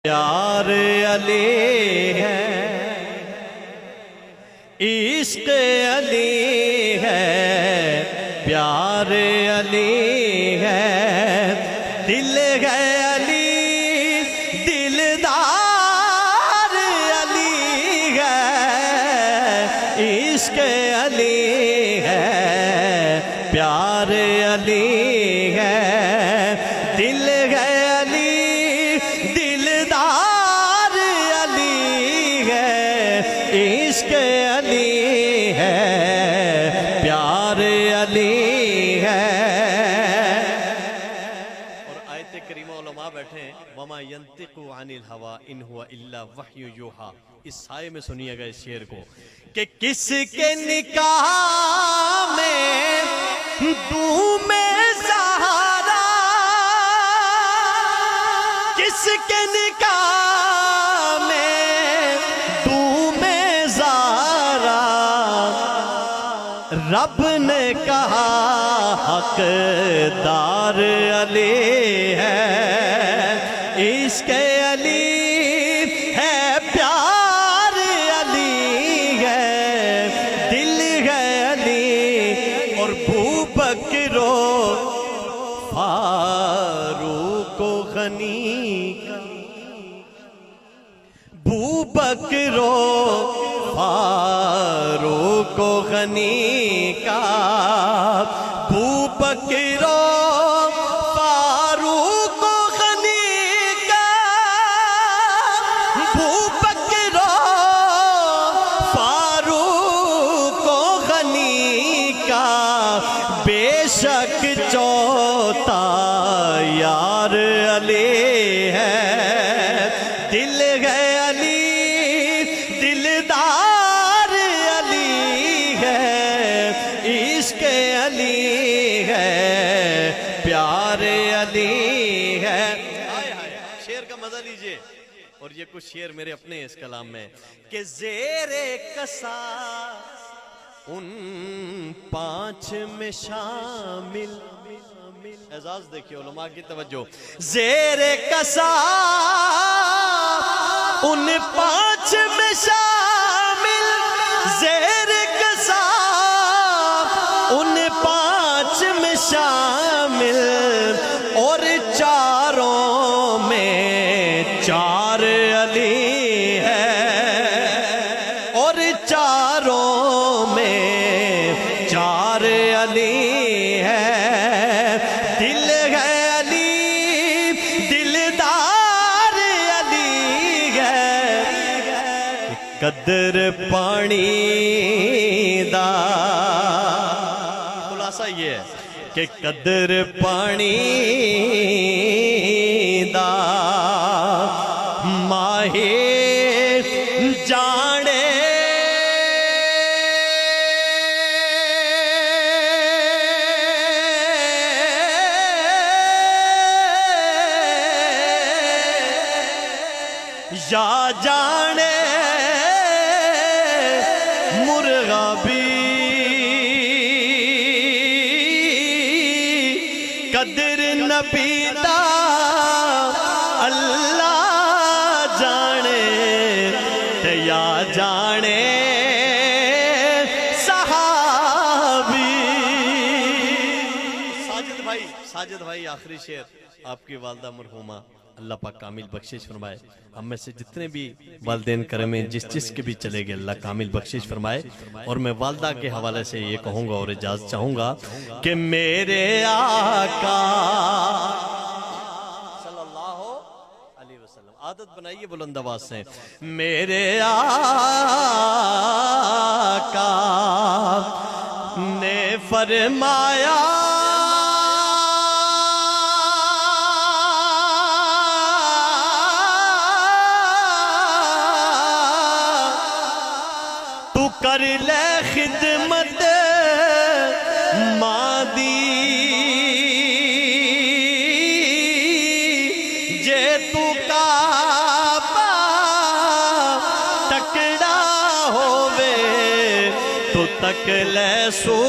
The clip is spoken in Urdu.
پیار علی ہے، عشق علی ہے، پیار علی ہے، دل ہے علی، دلدار علی ہے، عشق علی ہے، پیار علی ہے، دل ہے علی، دلدار علی ہے، عشق علی ہے، پیار علی ہے۔ اور آیت کریمہ علماء بیٹھے ہیں وَمَا يَنْتِقُ عَنِ الْهَوَىٰ إِنْ هُوَ إِلَّا وَحْيٌ يُوحَىٰ، اس سائے میں سنیے گا اس شعر کو کہ کس کے نکاح میں دوں میں زہرا، کس کے نکاح میں دوں میں زہرا، رب نے کہا حقدار علی ہے، عشق علی ہے، پیار علی ہے، دل ہے علی، اور ابو بکر و فاروق و غنی کا، ابو بکر و فاروق و غنی کا، ابو بکر و فاروق و غنی کا، ابو بکر و فاروق و غنی کا، بے شک چوتھا یار علی ہے، دل ہے علی، دلدار علی ہے، عشق علی ہے، پیار علی ہے۔ شعر کا مزہ لیجئے، اور یہ کچھ شعر میرے اپنے اس کلام میں کہ زیر کسا ان پانچ میں شامل، اعزاز دیکھیے علماء کی توجہ، زیر کسا ان پانچ میں شامل، زیر کسا ان پانچ میں شامل، اور چاروں میں چار علی ہے، اور چاروں میں چار علی ہے، دل ہے علی، دلدار علی ہے، قدر پانی دا، خلاصہ یہ ہے کہ قدر پانی دا ماہی جانے، یا جانے مرغا بھی قدر نبی دا، اللہ جانے تے یا جانے صحابی۔ ساجد بھائی آخری شعر، آپ کی والدہ مرحومہ اللہ پاک کامل بخشش فرمائے، ہم میں سے جتنے بھی والدین کرم ہیں جس کے بھی چلے گئے اللہ کامل بخشش فرمائے، اور میں والدہ کے حوالے سے یہ کہوں گا اور اجازت چاہوں گا کہ میرے آقا صلی اللہ علیہ وسلم، عادت بنائیے بلند آواز سے، میرے آقا نے فرمایا کر لے خدمت مادی، جے تو کعبہ تکڑا ہووے تو تک لے سو